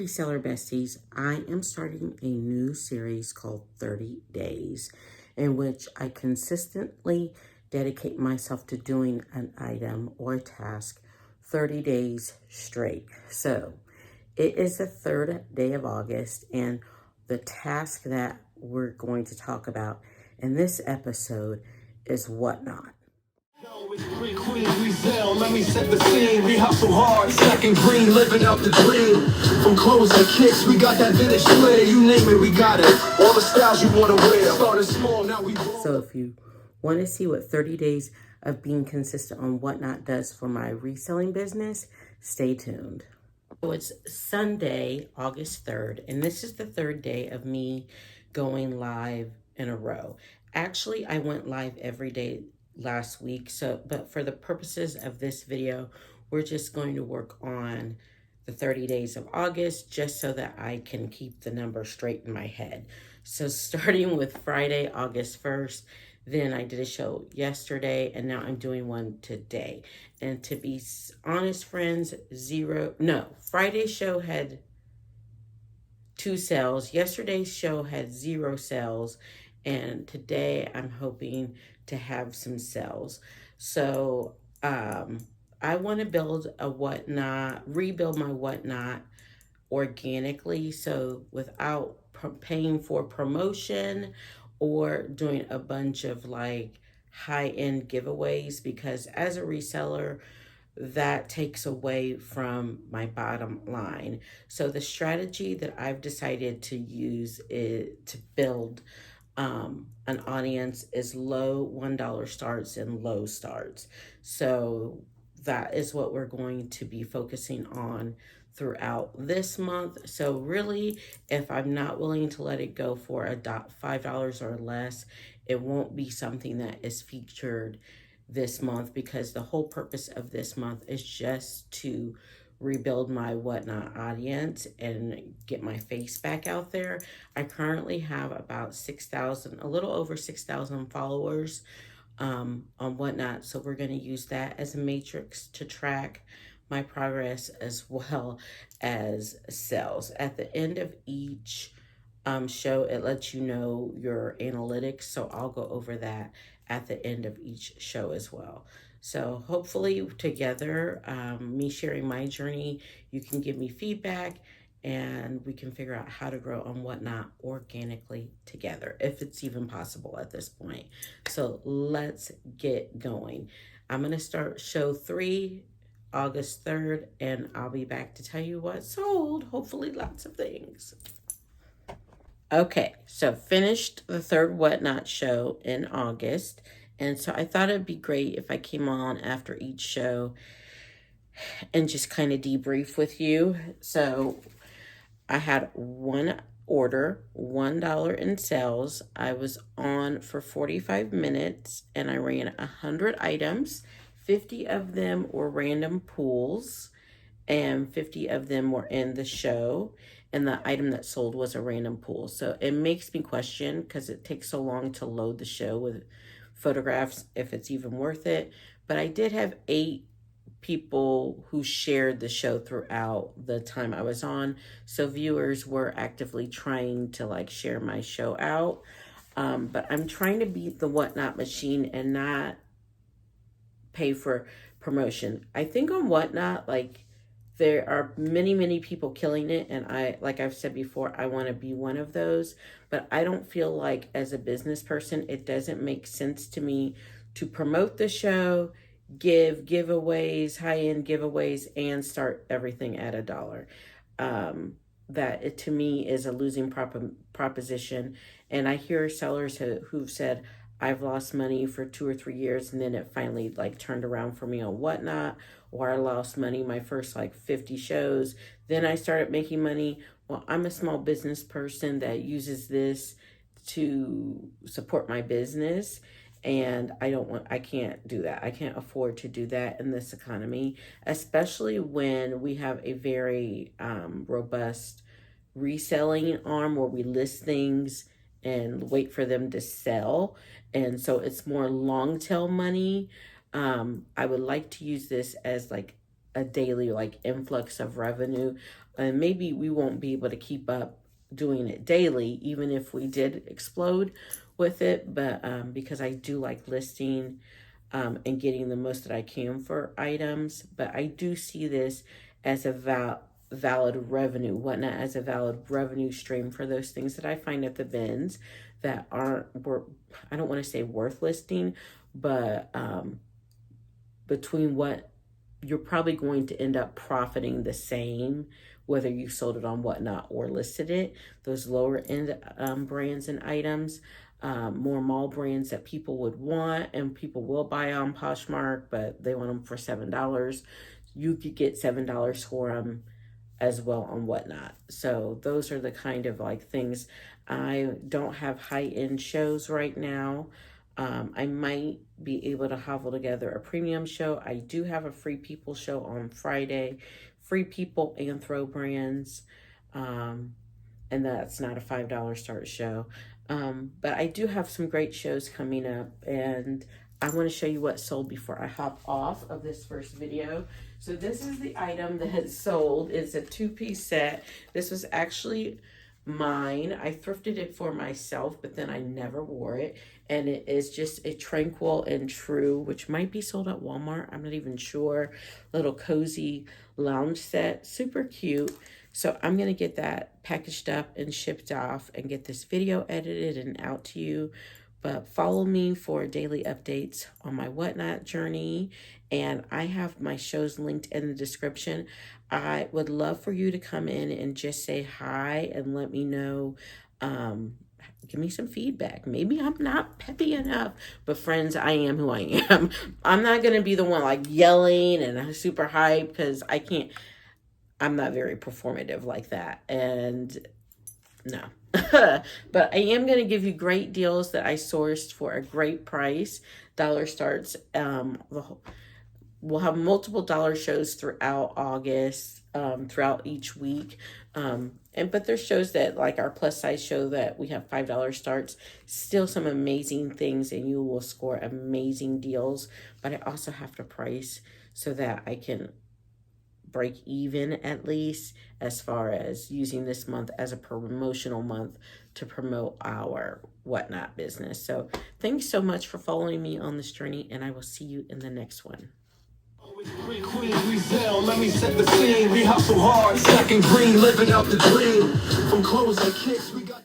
Reseller besties, I am starting a new series called 30 Days, in which I consistently dedicate myself to doing an item or a task 30 days straight. So it is the third day of August, and the task that we're going to talk about in this episode is whatnot. Let me set the scene. We hustle hard, stacking green, living out the dream. From clothes and kicks, we got that vintage flair. You name it, we got it. All the styles you want to wear. Started small, now we roll. So if you want to see what 30 days of being consistent on whatnot does for my reselling business, stay tuned. So it's Sunday, August 3rd, and this is the third day of me going live in a row. Actually, I went live every day last week, but for the purposes of this video, we're just going to work on the 30 days of August just so that I can keep the number straight in my head. So starting with Friday, August 1st, then I did a show yesterday, and now I'm doing one today. And to be honest, friends, Friday's show had 2 sales. Yesterday's show had 0 sales. And today I'm hoping to have some sales. So I want to rebuild my whatnot organically. So without paying for promotion or doing a bunch of like high-end giveaways, because as a reseller, that takes away from my bottom line. So the strategy that I've decided to use is to build an audience is low $1 starts and low starts. So that is what we're going to be focusing on throughout this month. So really, if I'm not willing to let it go for $5 or less, it won't be something that is featured this month, because the whole purpose of this month is just to rebuild my whatnot audience and get my face back out there. I currently have about 6,000, a little over 6,000 followers on whatnot. So we're going to use that as a matrix to track my progress as well as sales. At the end of each show, it lets you know your analytics. So I'll go over that at the end of each show as well. So hopefully together, me sharing my journey, you can give me feedback and we can figure out how to grow on whatnot organically together, if it's even possible at this point. So let's get going. I'm going to start show 3, August 3rd, and I'll be back to tell you what sold. Hopefully lots of things. Okay, so finished the third whatnot show in August. And so I thought it'd be great if I came on after each show and just kind of debrief with you. So I had one order, $1 in sales. I was on for 45 minutes and I ran 100 items. 50 of them were random pulls and 50 of them were in the show. And the item that sold was a random pull. So it makes me question, because it takes so long to load the show with photographs, if it's even worth it. But I did have 8 people who shared the show throughout the time I was on. So viewers were actively trying to like share my show out. But I'm trying to beat the whatnot machine and not pay for promotion. I think on whatnot, like, there are many people killing it, and like I've said before, I want to be one of those. But I don't feel like, as a business person, it doesn't make sense to me to promote the show, give giveaways, high-end giveaways, and start everything at $1. That it, to me, is a losing proposition. And I hear sellers who've said, I've lost money for 2 or 3 years, and then it finally like turned around for me on whatnot. Or I lost money my first like 50 shows. Then I started making money. Well, I'm a small business person that uses this to support my business. And I can't do that. I can't afford to do that in this economy, especially when we have a very robust reselling arm where we list things and wait for them to sell. And so it's more long tail money. I would like to use this as like a daily like influx of revenue, and maybe we won't be able to keep up doing it daily even if we did explode with it, but because I do like listing and getting the most that I can for items, but I do see this as a valid revenue, whatnot, as a valid revenue stream for those things that I find at the bins that aren't, I don't want to say worth listing, but between what you're probably going to end up profiting the same whether you sold it on Whatnot or listed it. Those lower end brands and items, more mall brands that people would want and people will buy on Poshmark, but they want them for $7. You could get $7 for them as well on Whatnot. So those are the kind of like things. I don't have high-end shows right now. I might be able to hobble together a premium show. I do have a Free People show on Friday. Free People and Throw Brands. And that's not a $5 start show. But I do have some great shows coming up, and I want to show you what sold before I hop off of this first video. So this is the item that has sold. It's a 2-piece set. This was actually mine. I thrifted it for myself, but then I never wore it. And it is just a Tranquil and True, which might be sold at Walmart. I'm not even sure. Little cozy lounge set. Super cute. So I'm going to get that packaged up and shipped off and get this video edited and out to you. But follow me for daily updates on my Whatnot journey. And I have my shows linked in the description. I would love for you to come in and just say hi and let me know. Give me some feedback. Maybe I'm not peppy enough, but friends, I am who I am. I'm not going to be the one like yelling and super hype because I can't. I'm not very performative like that. And no. But I am going to give you great deals that I sourced for a great price. Dollar starts. We'll have multiple dollar shows throughout August, throughout each week. But there's shows that like our plus size show that we have $5 starts, still some amazing things, and you will score amazing deals. But I also have to price so that I can break even at least as far as using this month as a promotional month to promote our Whatnot business. So thanks so much for following me on this journey, and I will see you in the next one. We sell, let me set the scene. We hustle hard, second green, living out the dream. From clothes like kicks, we got